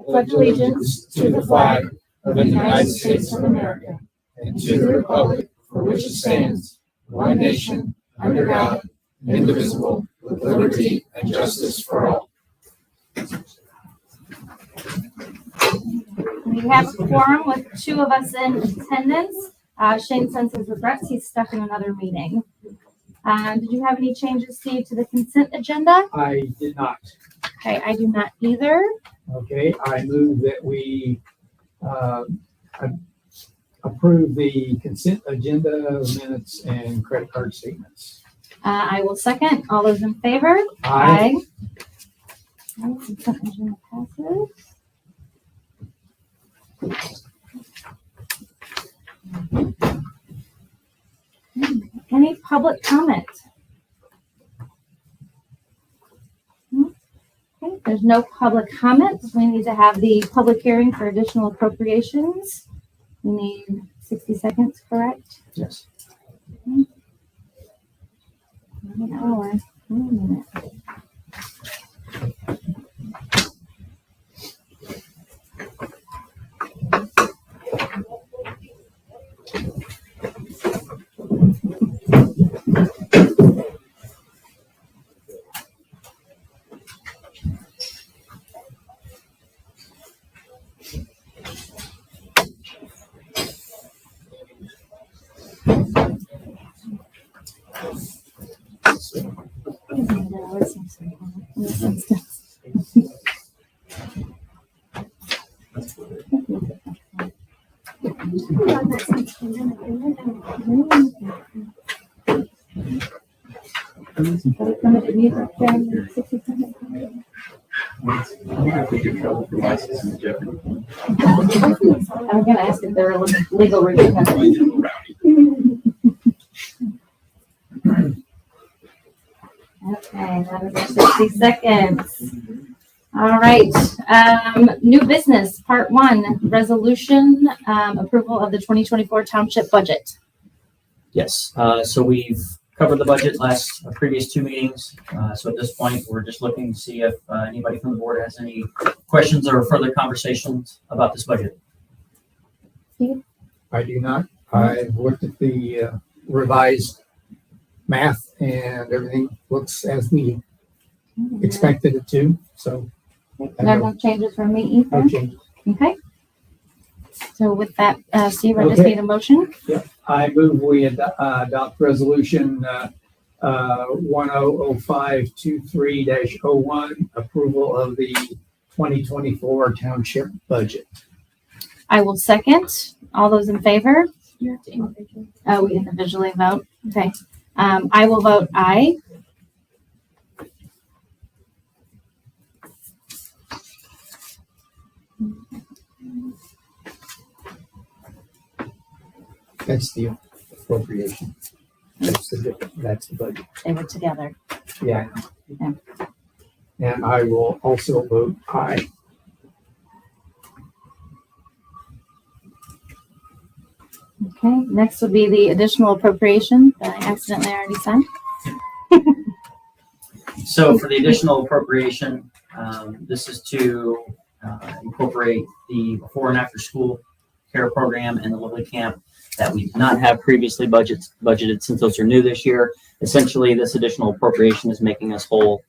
pledge allegiance to the flag of the United States of America and to the republic for which it stands, one nation, under God, indivisible, with liberty and justice for all. We have a quorum with 2 of us in attendance. Shane sends his regrets. He's stuck in another meeting. Did you have any changes, Steve, to the consent agenda? I did not. Okay, I do not either. Okay, I move that we approve the consent agenda, minutes, and credit card statements. I will second. All those in favor? Aye. Okay, consent agenda passes. Any public comment? Okay, there's no public comment. We need to have the public hearing for additional appropriations. We need 60 seconds, correct? Yes. An hour. 1 minute. I'm going to ask if there are legal repercussions. Okay, that is our 60 seconds. All right. New business, part 1, resolution approval of the 2024 township budget. Yes, so we've covered the budget previous 2 meetings. So at this point, we're just looking to see if anybody from the board has any questions or further conversations about this budget. I do not. I've looked at the revised math and everything looks as we expected it to. So There are no changes from me either. no changes. Okay. So with that, Steve, I just need a motion. I move we adopt resolution 100523-01, approval of the 2024 township budget. I will second. All those in favor? You have to individually. Oh, we individually vote. Okay. I will vote aye. That's the appropriation. That's the budget. They were together. Yeah. And I will also vote aye. Okay. Next will be the additional appropriation that I accidentally already signed. So for the additional appropriation, this is to incorporate the before and after school care program and the Lovely Camp that we did not have previously budgeted since those are new this year. Essentially, this additional appropriation is making us whole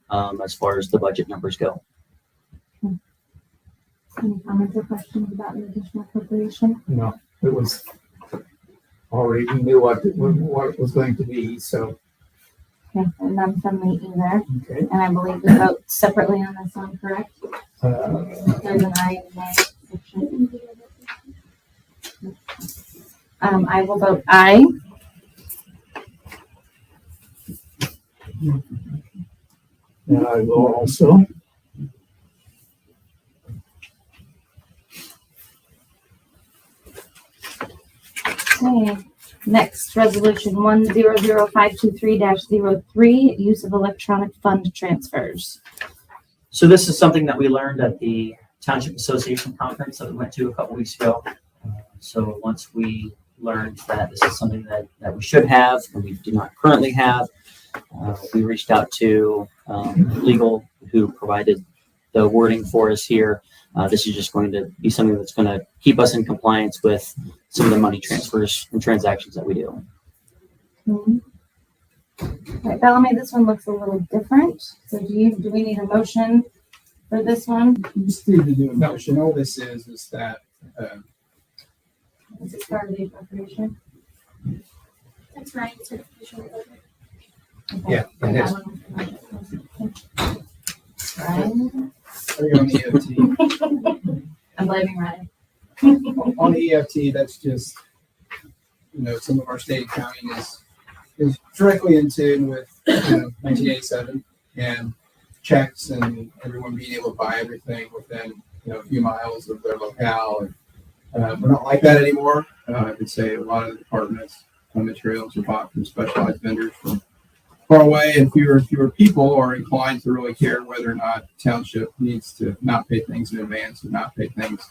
as far as the budget numbers go. Any comments or questions about the additional appropriation? No, it was already, we knew what it was going to be, so. Okay, and none from me either. Okay. And I believe we vote separately on this one, correct? There's an aye and nay section. I will vote aye. And I will also. Okay, next resolution 100523-03, use of electronic fund transfers. So this is something that we learned at the Township Association conference that we went to a couple weeks ago. So once we learned that this is something that we should have and we do not currently have, we reached out to legal who provided the wording for us here. This is just going to be something that's going to keep us in compliance with some of the money transfers and transactions that we do. Mhm. All right, Bellamy, this one looks a little different. So do we need a motion for this one? You just need to do a motion. All this is that, Is it part of the appropriation? That's right, certification of budget. Okay. Yeah, it is. Ryan? are you on the I'm blaming Ryan. EFT? On the EFT, that's just, some of our state accounting is directly in tune with 1987 and checks and everyone being able to buy everything within a few miles of their locale. And we're not like that anymore. I would say a lot of the departments, materials are bought from specialized vendors from far away, and fewer and fewer people are inclined to really care whether or not Township needs to not pay things in advance or not pay things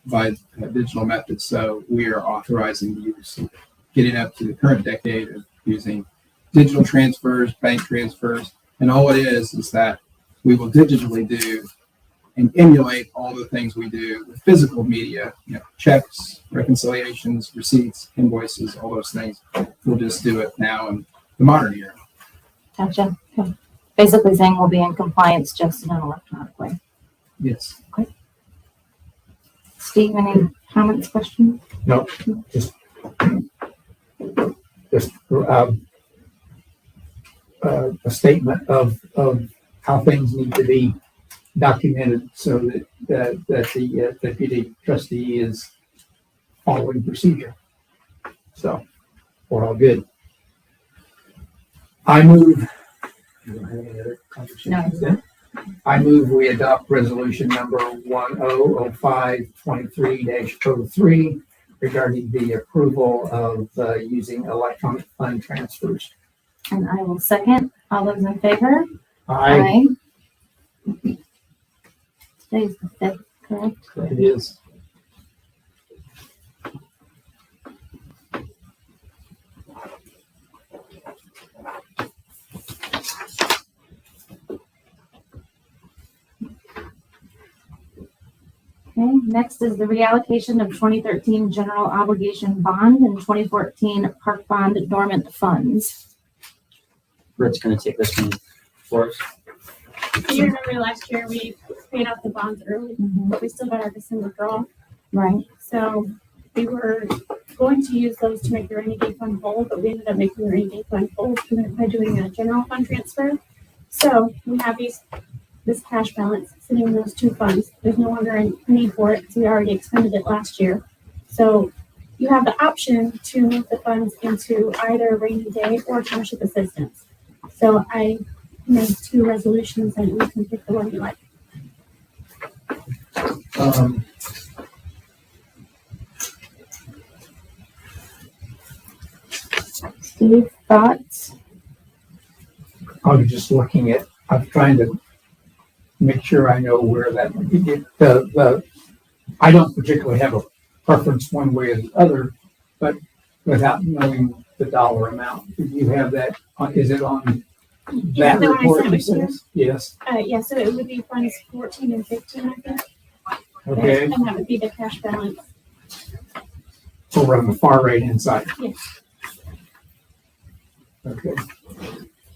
by digital methods. So we are authorizing the use of getting up to the current decade of using digital transfers, bank transfers, and all it is that we will digitally do and emulate all the things we do with physical media, checks, reconciliations, receipts, invoices, all those things. We'll just do it now in the modern era. Gotcha. Okay. Basically saying we'll be in compliance just in an electronic way. Yes. Steve, any comments, questions? No, just a statement of how things need to be documented so that the deputy trustee is following procedure. So we're all good. I move. You don't have any other conversations then? I move we adopt resolution number 100523-03 regarding the approval of using electronic fund transfers. And I will second. All those in favor? Aye. Today's the 5th, correct? It is. Okay, next is the reallocation of 2013 general obligation bond and 2014 park bond dormant funds. Britt's going to take this one for us. Do you remember last year we paid off the bonds early, but we still got our December draw? Right. So we were going to use those to make the rainy day fund whole, but we ended up making the rainy day fund whole by doing a general fund transfer. So we have this cash balance sitting in those two funds. There's no longer a need for it because we already expended it last year. So you have the option to move the funds into either rainy day or township assistance. So I made two resolutions and you can pick the one you like. Steve, thoughts? I was just looking at, I'm trying to make sure I know where that, I don't particularly have a preference one way or the other, but without knowing the dollar amount, do you have that, is it on Yeah, that the one I report? sent with you. Yes, Yeah, so it would be funds 14 and 15, I think. okay, And that would be the cash balance. over on the far right hand side. Yes. Okay,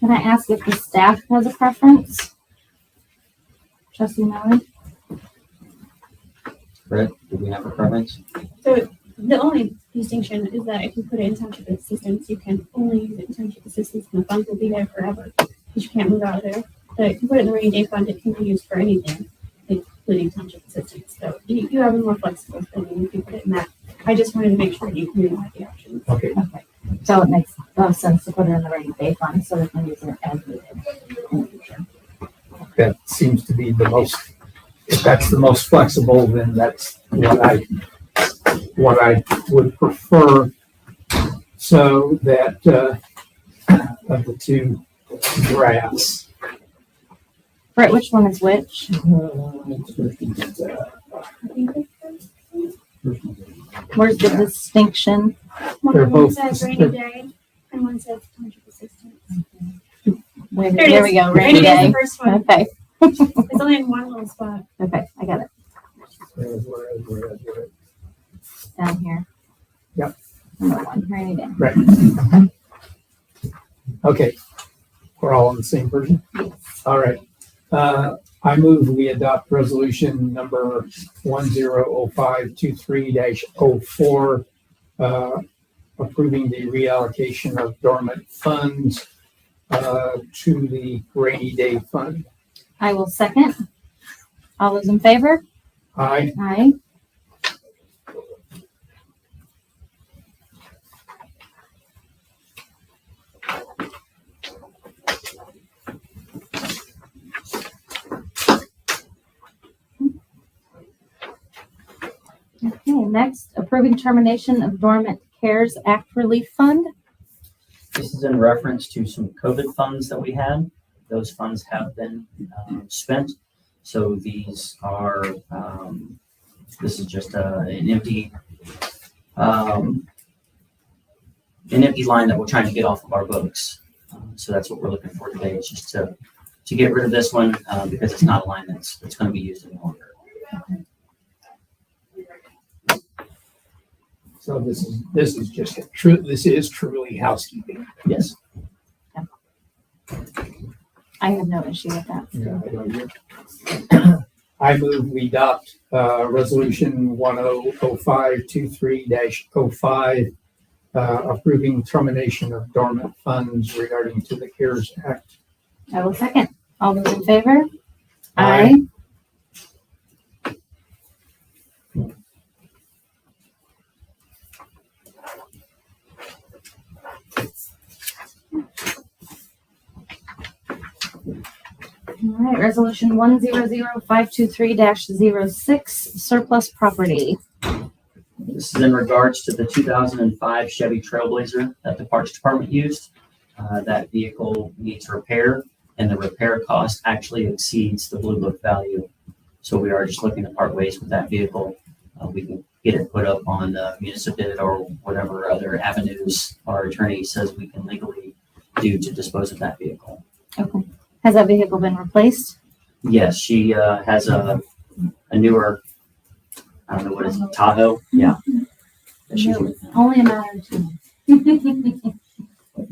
Can I ask if the staff has a preference? Trustee Miller? Britt, do we have a preference? So the only distinction is that if you put it in township assistance, you can only use it in township assistance and the funds will be there forever because you can't move out of there. But if you put it in the rainy day fund, it can be used for anything, including township assistance. So you have a more flexible spending if you put it in that. I just wanted to make sure you knew what the options. okay, Okay. So it makes no sense to put it in the rainy day fund so we can use it as needed in the future. that seems to be the most, if that's the most flexible, then that's what I would prefer, so that of the two drafts. Right, which one is which? Where's the distinction? They're One both- says rainy day and one says township assistance. Wait, There it there we is. go, rainy Rainy day is day. the first one. Okay. The It's only in one little spot. Okay, I got it Whereas. down here. Yep. Number one, rainy day. Right. Okay, we're all on the same version? All right. I move we adopt resolution number 100523-04, approving the reallocation of dormant funds to the rainy day fund. I will second. All those in favor? Aye. Aye. Okay, next, approving termination of dormant CARES Act Relief Fund. This is in reference to some COVID funds that we had. Those funds have been spent. So these are, this is just an empty line that we're trying to get off of our books. So that's what we're looking for today. It's just to get rid of this one because it's not a line that's going to be used any longer. So this is just true. This is truly housekeeping. Yes. I have no issue with that. I move we adopt resolution 100523-05, approving termination of dormant funds regarding to the CARES Act. I will second. All those in favor? Aye. All right, resolution 100523-06, surplus property. This is in regards to the 2005 Chevy Trailblazer that the Parks Department used. That vehicle needs repair, and the repair cost actually exceeds the Blue Book value. So we are just looking to part ways with that vehicle. We can get it put up on the municipal bid or whatever other avenues our attorney says we can legally do to dispose of that vehicle. Okay. Has that vehicle been replaced? Yes, she has a newer, I don't know what is it, Tahoe? Yeah. That she's- No, only a matter of 2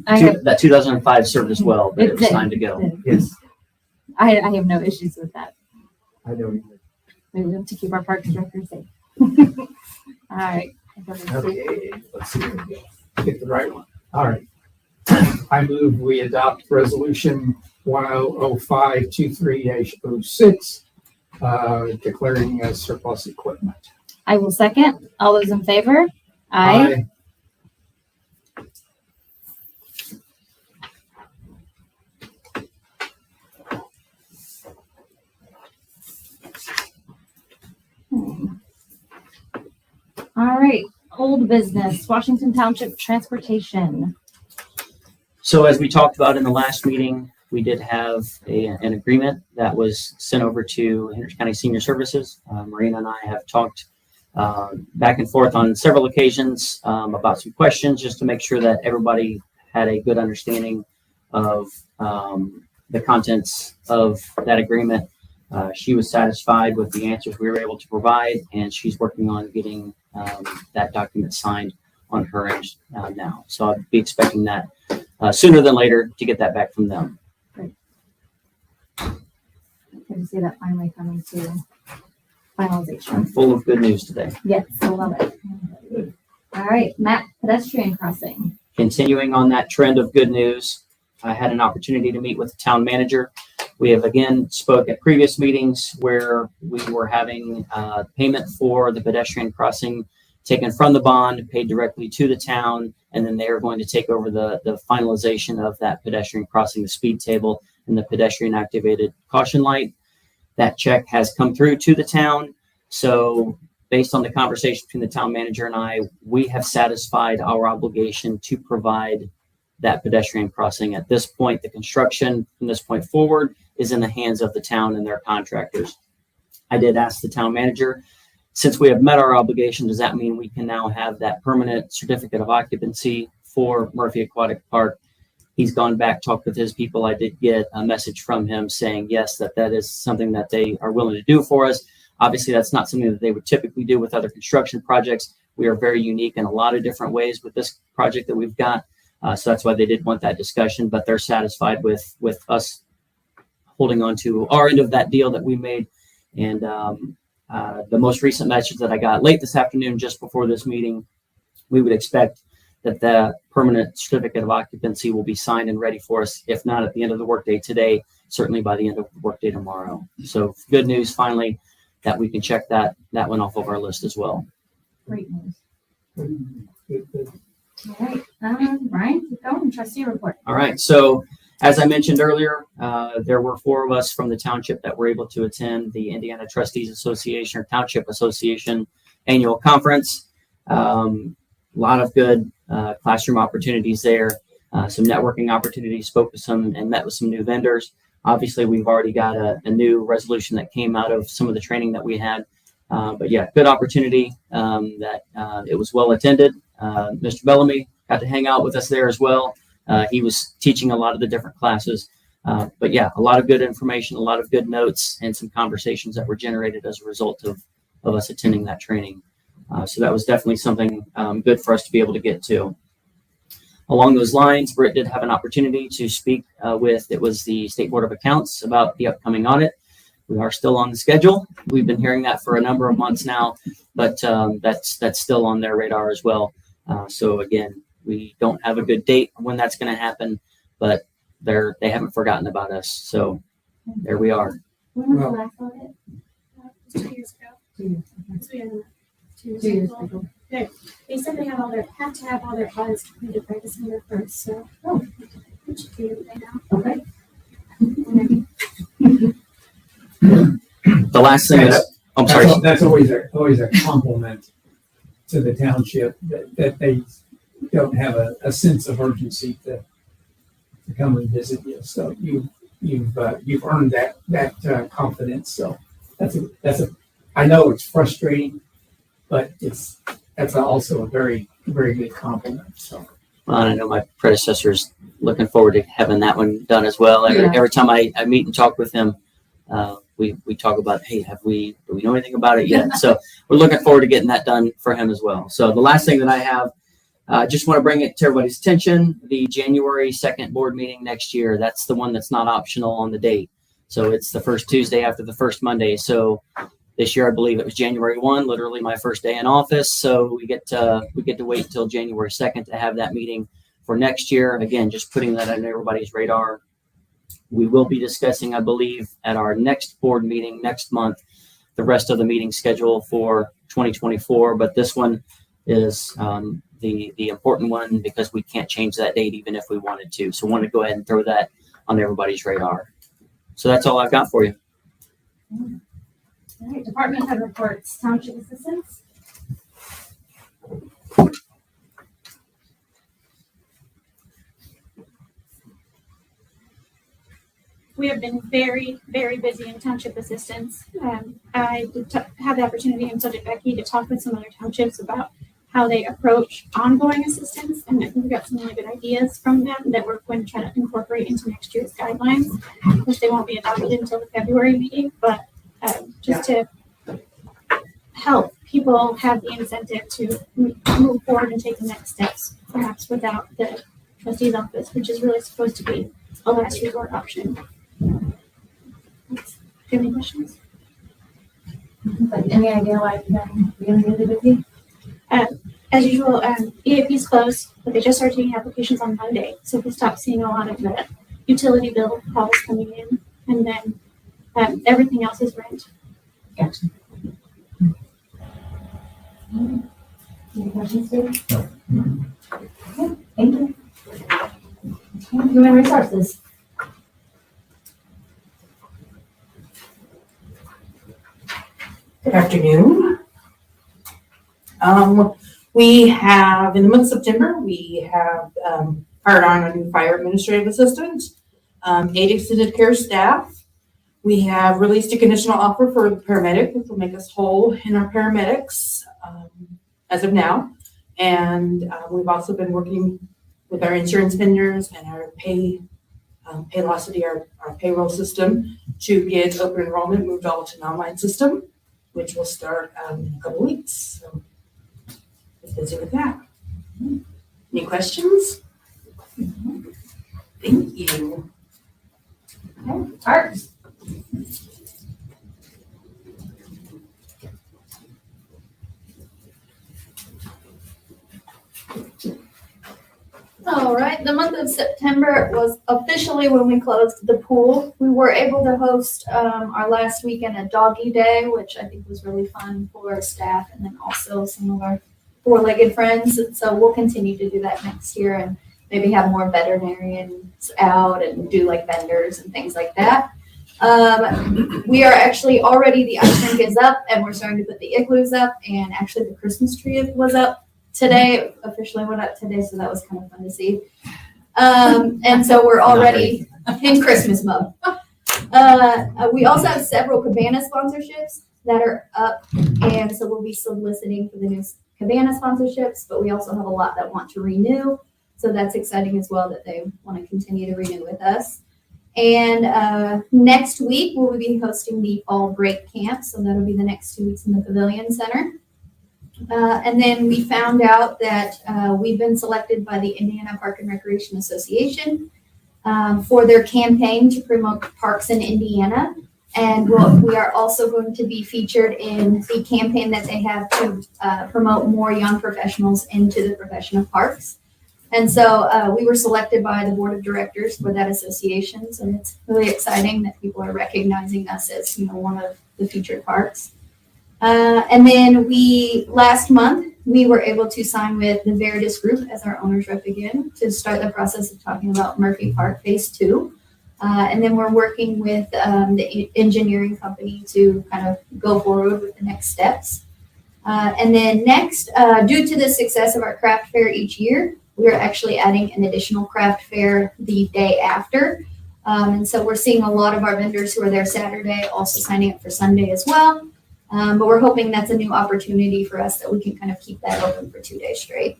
months. That 2005 served us well, but it was time to go. Yes, I have no issues with that. I know. We have to keep our parks director safe. All right. Okay, let's see. Get the right one. All right. I move we adopt resolution 100523-06, declaring as surplus equipment. I will second. All those in favor? Aye. All right, old business, Washington Township Transportation. So as we talked about in the last meeting, we did have an agreement that was sent over to Henry County Senior Services. Marina and I have talked back and forth on several occasions about some questions just to make sure that everybody had a good understanding of the contents of that agreement. She was satisfied with the answers we were able to provide, and she's working on getting that document signed on her end now. So I'll be expecting that sooner than later to get that back from them. Good to see that finally coming to finalization. I'm full of good news today. Yes, I love it. All right, Matt, pedestrian crossing. Continuing on that trend of good news, I had an opportunity to meet with the town manager. We have again spoke at previous meetings where we were having payment for the pedestrian crossing taken from the bond, paid directly to the town, and then they are going to take over the finalization of that pedestrian crossing, the speed table, and the pedestrian activated caution light. That check has come through to the town. So based on the conversation between the town manager and I, we have satisfied our obligation to provide that pedestrian crossing. At this point, the construction from this point forward is in the hands of the town and their contractors. I did ask the town manager, since we have met our obligation, does that mean we can now have that permanent certificate of occupancy for Murphy Aquatic Park? He's gone back, talked with his people. I did get a message from him saying, yes, that is something that they are willing to do for us. Obviously, that's not something that they would typically do with other construction projects. We are very unique in a lot of different ways with this project that we've got. So that's why they did want that discussion, but they're satisfied with us holding on to our end of that deal that we made. And the most recent message that I got late this afternoon, just before this meeting, we would expect that the permanent certificate of occupancy will be signed and ready for us, if not at the end of the workday today, certainly by the end of the workday tomorrow. So good news, finally, that we can check that one off of our list as well. Great news. Good, good. All right. Ryan, keep going. Trustee report. All right. So as I mentioned earlier, there were 4 of us from the township that were able to attend the Indiana Trustees Association or Township Association annual conference. A lot of good classroom opportunities there, some networking opportunities, spoke with some and met with some new vendors. Obviously, we've already got a new resolution that came out of some of the training that we had. But yeah, good opportunity that it was well attended. Mr. Bellamy got to hang out with us there as well. He was teaching a lot of the different classes. But yeah, a lot of good information, a lot of good notes, and some conversations that were generated as a result of us attending that training. So that was definitely something good for us to be able to get to. Along those lines, Britt did have an opportunity to speak with the State Board of Accounts about the upcoming audit. We are still on the schedule. We've been hearing that for a number of months now, but that's still on their radar as well. So again, we don't have a good date when that's going to happen, but they haven't forgotten about us. So there we are. When was the last audit? 2 years ago. 2 years. So we had 2 2 years ago. ago. They said they have to have all their audits completed by December 1st. So we should be able to now. Okay. The last thing I'm sorry. That's always a compliment to the township that they don't have a sense of urgency to come and visit you. So you've earned that confidence. So that's a I know it's frustrating, but that's also a very, very good compliment. So I know my predecessor's looking forward to having that one done as well. Every time I meet and talk with him, we talk about, hey, do we know anything about it yet? So we're looking forward to getting that done for him as well. So the last thing that I have, just want to bring it to everybody's attention, the January 2nd board meeting next year. That's the one that's not optional on the date. So it's the first Tuesday after the first Monday. So this year, I believe it was January 1, literally my first day in office. So we get to wait until January 2nd to have that meeting for next year. Again, just putting that on everybody's radar. We will be discussing, I believe, at our next board meeting next month, the rest of the meeting schedule for 2024. But this one is the important one because we can't change that date even if we wanted to. So I want to go ahead and throw that on everybody's radar. So that's all I've got for you. All right, department head reports, township assistants. We have been very, very busy in township assistance. I did have the opportunity, and so did Becky, to talk with some other townships about how they approach ongoing assistance, and I think we got some really good ideas from them that we're going to try to incorporate into next year's guidelines. Of course, they won't be adopted until the February meeting, but just to help people have the incentive to move forward and take the next steps, perhaps without the trustee's office, which is really supposed to be a last resort option. Do you have any questions? But any idea why you've been really busy? As usual, EAP's closed, but they just started taking applications on Monday, so we stopped seeing a lot of the utility bill calls coming in, and then everything else is rent. Gotcha. Any questions, Dave? No. Okay, thank you. Human resources. Good afternoon. We have, in the month of September, we have hired on a new fire administrative assistant, 8 extended care staff. We have released a conditional offer for the paramedic, which will make us whole in our paramedics as of now. And we've also been working with our insurance vendors and our Paylocity, our payroll system, to get open enrollment moved all to an online system, which will start in a couple weeks. So just busy with that. Any questions? Thank you. Art. All right, the month of September was officially when we closed the pool. We were able to host our last weekend a doggy day, which I think was really fun for staff and then also some of our four-legged friends. And so we'll continue to do that next year and maybe have more veterinarians out and do like vendors and things like that. We are actually already, the ice rink is up and we're starting to put the igloos up, and actually the Christmas tree was up today, officially went up today, so that was kind of fun to see. And so we're already in Christmas mode. We also have several cabana sponsorships that are up, and so we'll be soliciting for the new cabana sponsorships, but we also have a lot that want to renew, so that's exciting as well that they want to continue to renew with us. And next week we'll be hosting the fall break camp, so that'll be the next 2 weeks in the Pavilion Center. And then we found out that we've been selected by the Indiana Park and Recreation Association for their campaign to promote parks in Indiana. And we are also going to be featured in the campaign that they have to promote more young professionals into the profession of parks. And so we were selected by the board of directors for that association. So it's really exciting that people are recognizing us as, one of the featured parks. And then last month, we were able to sign with the Veritas Group as our owner's rep again to start the process of talking about Murphy Park Phase 2. And then we're working with the engineering company to kind of go forward with the next steps. And then next, due to the success of our craft fair each year, we are actually adding an additional craft fair the day after. And so we're seeing a lot of our vendors who are there Saturday also signing up for Sunday as well. But we're hoping that's a new opportunity for us that we can kind of keep that open for 2 days straight.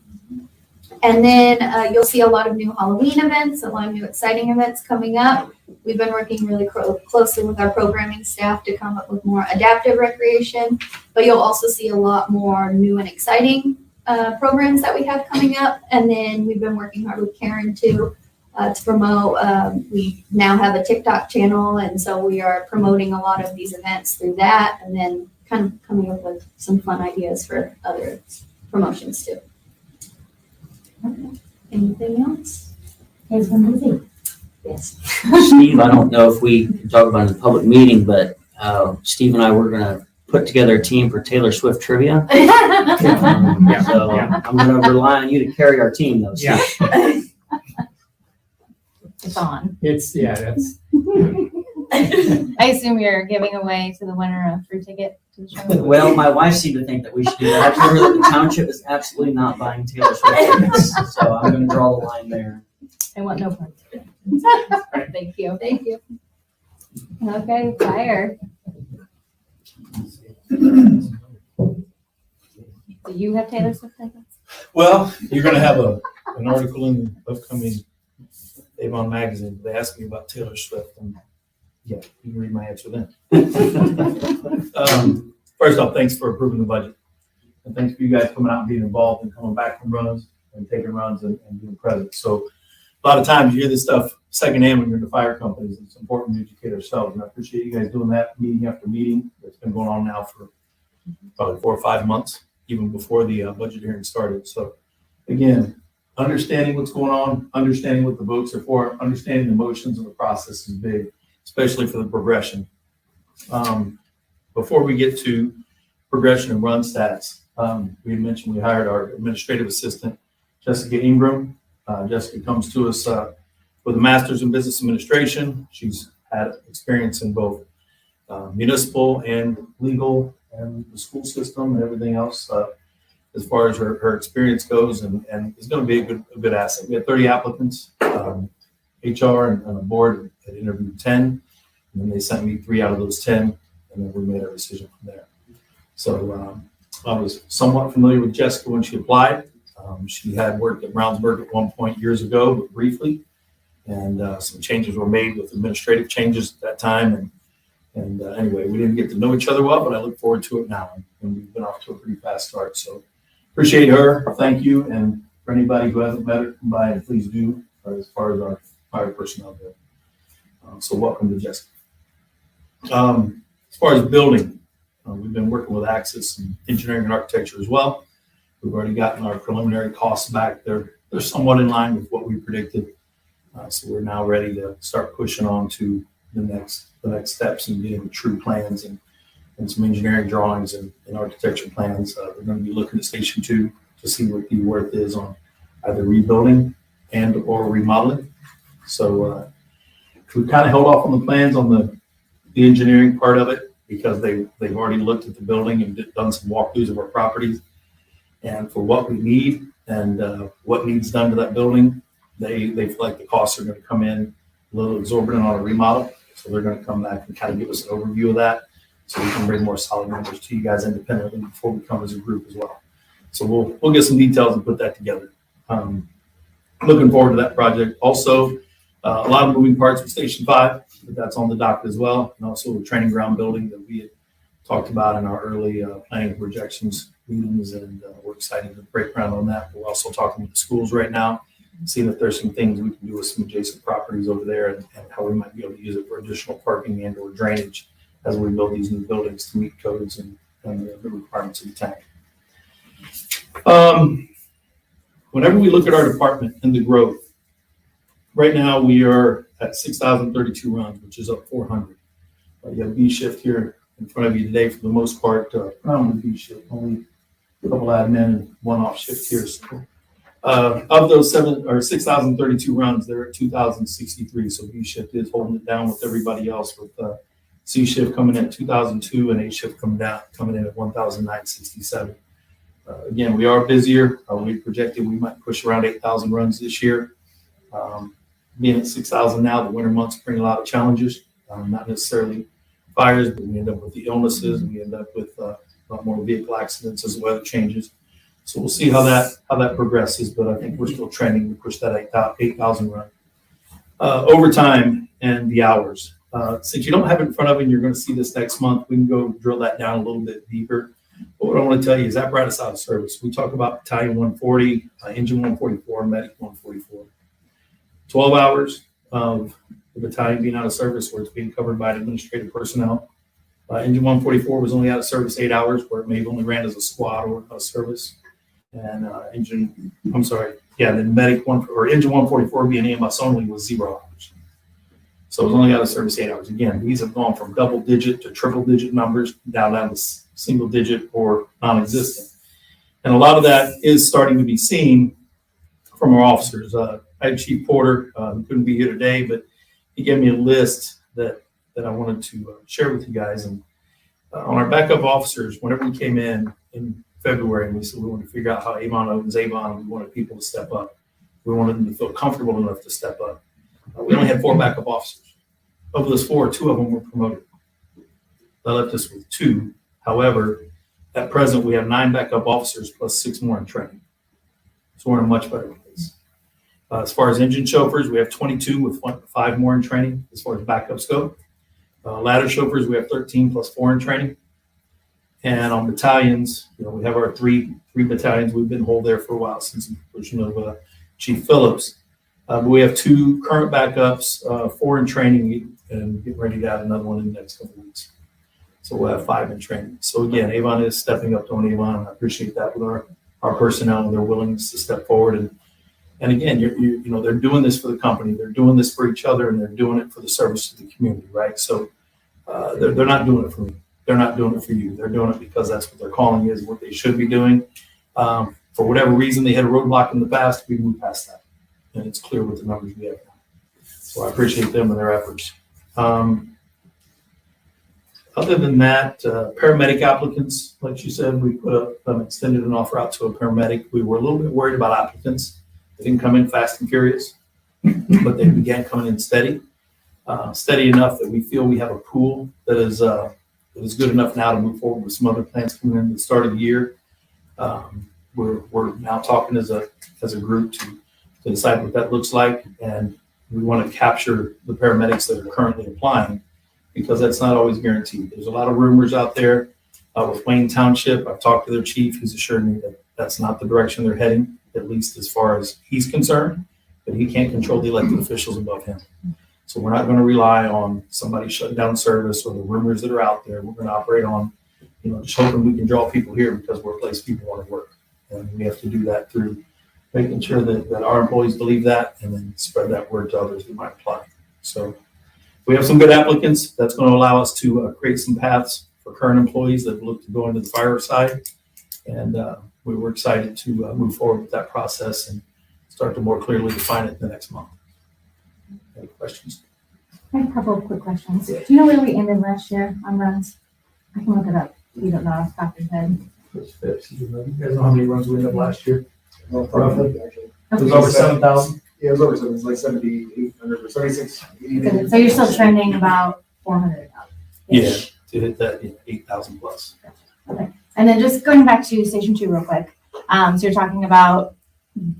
And then you'll see a lot of new Halloween events, a lot of new exciting events coming up. We've been working really closely with our programming staff to come up with more adaptive recreation, but you'll also see a lot more new and exciting programs that we have coming up. And then we've been working hard with Karen to promote. We now have a TikTok channel, and so we are promoting a lot of these events through that, and then kind of coming up with some fun ideas for other promotions too. Okay. Anything else? Here's one busy. Yes. Steve, I don't know if we can talk about it in a public meeting, but Steve and I were gonna put together a team for Taylor Swift trivia. So I'm gonna rely on you to carry our team though, Steve. Yeah, It's on. that's, I assume you're giving away to the winner a free ticket to the show. Well, my wife seemed to think that we should do that. I told her that the township is absolutely not buying Taylor Swift tickets, so I'm gonna draw the line there. I want no part. Thank you. Thank you. Okay, fire. Do you have Taylor Swift tickets? Well, you're gonna have an article in the upcoming Avon magazine. They asked me about Taylor Swift, and yeah, you can read my answer then. First off, thanks for approving the budget. And thanks for you guys coming out and being involved and coming back from runs and taking runs and being present. So a lot of times you hear this stuff secondhand when you're in the fire companies. It's important to educate ourselves. And I appreciate you guys doing that meeting after meeting. It's been going on now for probably 4 or 5 months, even before the budget hearing started. So again, understanding what's going on, understanding what the votes are for, understanding the motions of the process is big, especially for the progression. Before we get to progression and run stats, we had mentioned we hired our administrative assistant, Jessica Ingram. Jessica comes to us with a master's in business administration. She's had experience in both municipal and legal and the school system and everything else as far as her experience goes, and it's going to be a good asset. We had 30 applicants. HR and the board had interviewed 10, and then they sent me 3 out of those 10, and then we made our decision from there. So I was somewhat familiar with Jessica when she applied. She had worked at Brownsburg at one point years ago, but briefly, and some changes were made with administrative changes at that time. And anyway, we didn't get to know each other well, but I look forward to it now. And we've been off to a pretty fast start. So appreciate her. Thank you. And for anybody who hasn't met her, come by and please do, as far as our fire personnel go. So welcome to Jessica. As far as building, we've been working with Axis and engineering and architecture as well. We've already gotten our preliminary costs back. They're somewhat in line with what we predicted. So we're now ready to start pushing on to the next steps and getting true plans and some engineering drawings and architecture plans. We're going to be looking at Station 2 to see what the worth is on either rebuilding and or remodeling. So we kind of held off on the plans on the engineering part of it because they've already looked at the building and done some walkthroughs of our properties. And for what we need and what needs done to that building, they feel like the costs are going to come in a little exorbitant on a remodel. So they're going to come back and kind of give us an overview of that so we can bring more solid numbers to you guys independently before we come as a group as well. So we'll get some details and put that together. Looking forward to that project. Also, a lot of moving parts with Station 5, but that's on the docket as well. And also a training ground building that we had talked about in our early planning projections meetings, and we're excited to break ground on that. We're also talking with the schools right now, seeing if there's some things we can do with some adjacent properties over there and how we might be able to use it for additional parking and or drainage as we build these new buildings to meet codes and the requirements of the tank. Whenever we look at our department and the growth, right now we are at 6,032 runs, which is up 400. You have B shift here in front of you today for the most part, not only B shift, only a couple admin and one off shift here. So, of those 6,032 runs, they're at 2,063. So B shift is holding it down with everybody else, with C shift coming in at 2,002 and A shift coming in at 1,967. Again, we are busier. We projected we might push around 8,000 runs this year. Being at 6,000 now, the winter months bring a lot of challenges, not necessarily fires, but we end up with the illnesses. We end up with a lot more vehicle accidents as the weather changes. So we'll see how that progresses, but I think we're still trending to push that 8,000 run. Overtime and the hours. Since you don't have it in front of you and you're going to see this next month, we can go drill that down a little bit deeper. But what I want to tell you is that brought us out of service. We talk about Battalion 140, Engine 144, Medic 144. 12 hours of the battalion being out of service where it's being covered by administrative personnel. Engine 144 was only out of service 8 hours, where it may have only ran as a squad or a service. And Engine 144 being AMS only was 0 hours. So it was only out of service 8 hours. Again, these have gone from double digit to triple digit numbers down to single digit or non-existent. And a lot of that is starting to be seen from our officers. I had Chief Porter, who couldn't be here today, but he gave me a list that I wanted to share with you guys. And on our backup officers, whenever we came in February and we said we wanted to figure out how Avon opens Avon, we wanted people to step up. We wanted them to feel comfortable enough to step up. We only had 4 backup officers. Of those 4, 2 of them were promoted. That left us with 2. However, at present, we have 9 backup officers plus 6 more in training. So we're in a much better place. As far as engine chauffeurs, we have 22 with 5 more in training as far as backups go. Ladder chauffeurs, we have 13 plus 4 in training. And on battalions, we have our three battalions. We've been whole there for a while since the inclusion of Chief Phillips. But we have 2 current backups, 4 in training, and getting ready to add another one in the next couple of weeks. So we'll have 5 in training. So again, Avon is stepping up on Avon, and I appreciate that with our personnel and their willingness to step forward. And again, they're doing this for the company, they're doing this for each other, and they're doing it for the service to the community, right? So they're not doing it for me. They're not doing it for you. They're doing it because that's what their calling is, what they should be doing. For whatever reason, they had a roadblock in the past. We moved past that, and it's clear with the numbers we have now. So I appreciate them and their efforts. Other than that, paramedic applicants, like you said, we extended an offer out to a paramedic. We were a little bit worried about applicants. They didn't come in fast and furious, but they began coming in steady enough that we feel we have a pool that is good enough now to move forward with some other plans coming in at the start of the year. we're now talking as a group to decide what that looks like. And we want to capture the paramedics that are currently applying, because that's not always guaranteed. There's a lot of rumors out there with Wayne Township. I've talked to their chief. He's assured me that that's not the direction they're heading, at least as far as he's concerned, but he can't control the elected officials above him. So we're not going to rely on somebody shutting down service or the rumors that are out there. We're going to operate on, just hoping we can draw people here because we're a place people want to work. And we have to do that through making sure that our employees believe that, and then spread that word to others who might apply. So we have some good applicants. That's going to allow us to create some paths for current employees that look to go into the fire side. And we were excited to move forward with that process and start to more clearly define it the next month. Any questions? I have a couple of quick questions. Do you know where we ended last year on runs? I can look it up. You don't know off the top of your head. You guys know how many runs we ended up last year? Roughly. Okay. It was over 7,000. Yeah, it was over 7, it was like 7,800 or 76, 80. So you're still trending about 400 up. Yeah, to hit that 8,000 plus. And then just going back to Station 2 real quick. So you're talking about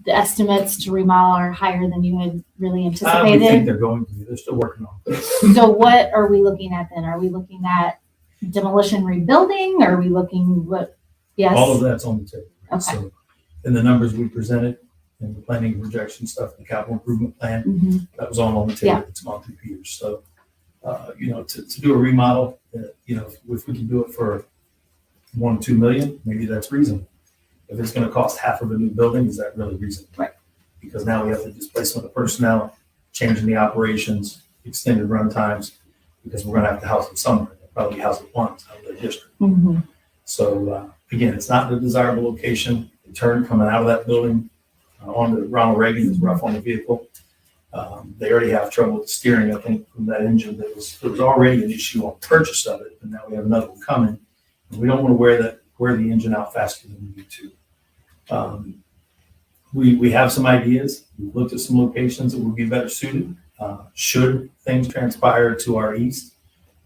the estimates to remodel are higher than you had really We think anticipated. they're going to be. They're still working on it. So what are we looking at then? Are we looking at demolition rebuilding? Are we looking what? Yes. All of that's on the table. Okay. So, in the numbers we presented, and the planning and projection stuff, the capital improvement plan, Mhm. that was all on the table. It's gone through Peters. So, to do a remodel, if we can do it for 1 to 2 million, maybe that's reasonable. If it's going to cost half of a new building, is that really reasonable? Right. Because now we have the displacement of personnel, changing the operations, extended run times, because we're going to have to house them somewhere. They'll probably house it once out of the district. Mhm. So again, it's not the desirable location. The turn coming out of that building onto Ronald Reagan is rough on the vehicle. They already have trouble with steering, I think, from that engine. There was already an issue on purchase of it, and now we have another one coming. And we don't want to wear the engine out faster than we need to. We have some ideas. We've looked at some locations that would be better suited should things transpire to our east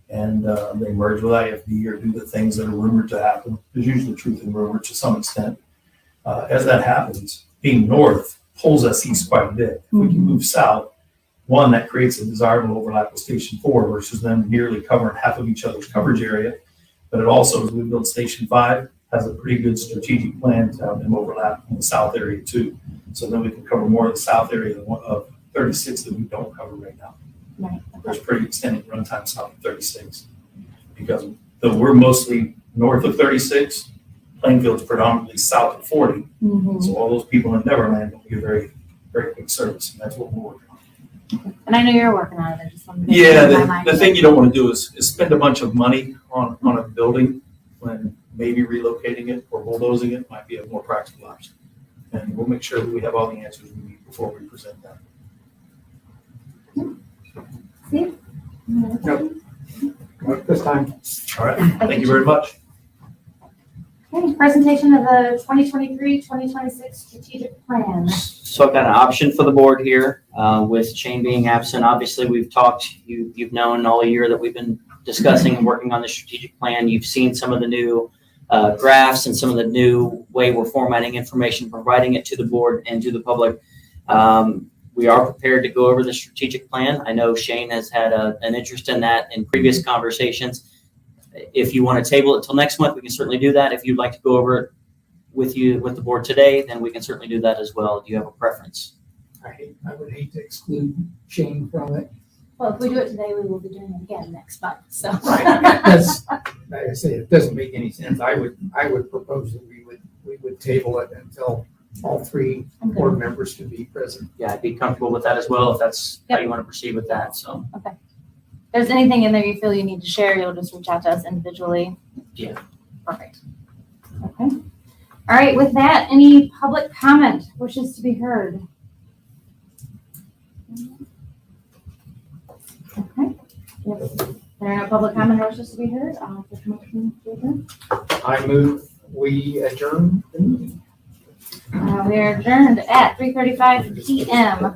and they merge with IFD or do the things that are rumored to happen. There's usually truth in rumor to some extent. As that happens, being north pulls us east quite a bit. If we can move south, one, that creates a desirable overlap with Station 4 versus them nearly covering half of each other's coverage area. But it also, as we build Station 5, has a pretty good strategic plan to have them overlap in the south area too. So then we can cover more of the south area of 36 that we don't cover right now. Right. There's pretty extended runtime south of 36. Because though we're mostly north of 36, Plainfield's predominantly south of 40. Mhm. So all those people in Neverland don't get very, very quick service, and that's what we're working on. And I know you're working on it. I just wanted to Yeah, get it in my mind. the thing you don't want to do is spend a bunch of money on a building when maybe relocating it or bulldozing it might be a more practical option. And we'll make sure that we have all the answers we need before we present that. Steve? At this time. All right, thank you very much. Okay, presentation of the 2023-2026 strategic plan. So I've got an option for the board here, with Shane being absent. Obviously, we've talked, you've known all year that we've been discussing and working on the strategic plan. You've seen some of the new graphs and some of the new way we're formatting information, providing it to the board and to the public. We are prepared to go over the strategic plan. I know Shane has had an interest in that in previous conversations. If you want to table it till next month, we can certainly do that. If you'd like to go over it with the board today, then we can certainly do that as well. Do you have a preference? I would hate to exclude Shane from it. Well, if we do it today, we will be doing it again next month, so. Right. That's, like I say, it doesn't make any sense. I would propose that we would table it until all three I'm good. board members can be present. Yeah, I'd be comfortable with that as well, if that's how you want to proceed with that, so. If there's anything in there you feel you need to share, you'll just reach out to us individually. Yeah. Perfect. Okay. All right, with that, any public comment wishes to be heard? Okay. If there are no public comment or wishes to be heard, I'll take a motion to adjourn. I move we adjourn the meeting. We are adjourned at 3:35 p.m.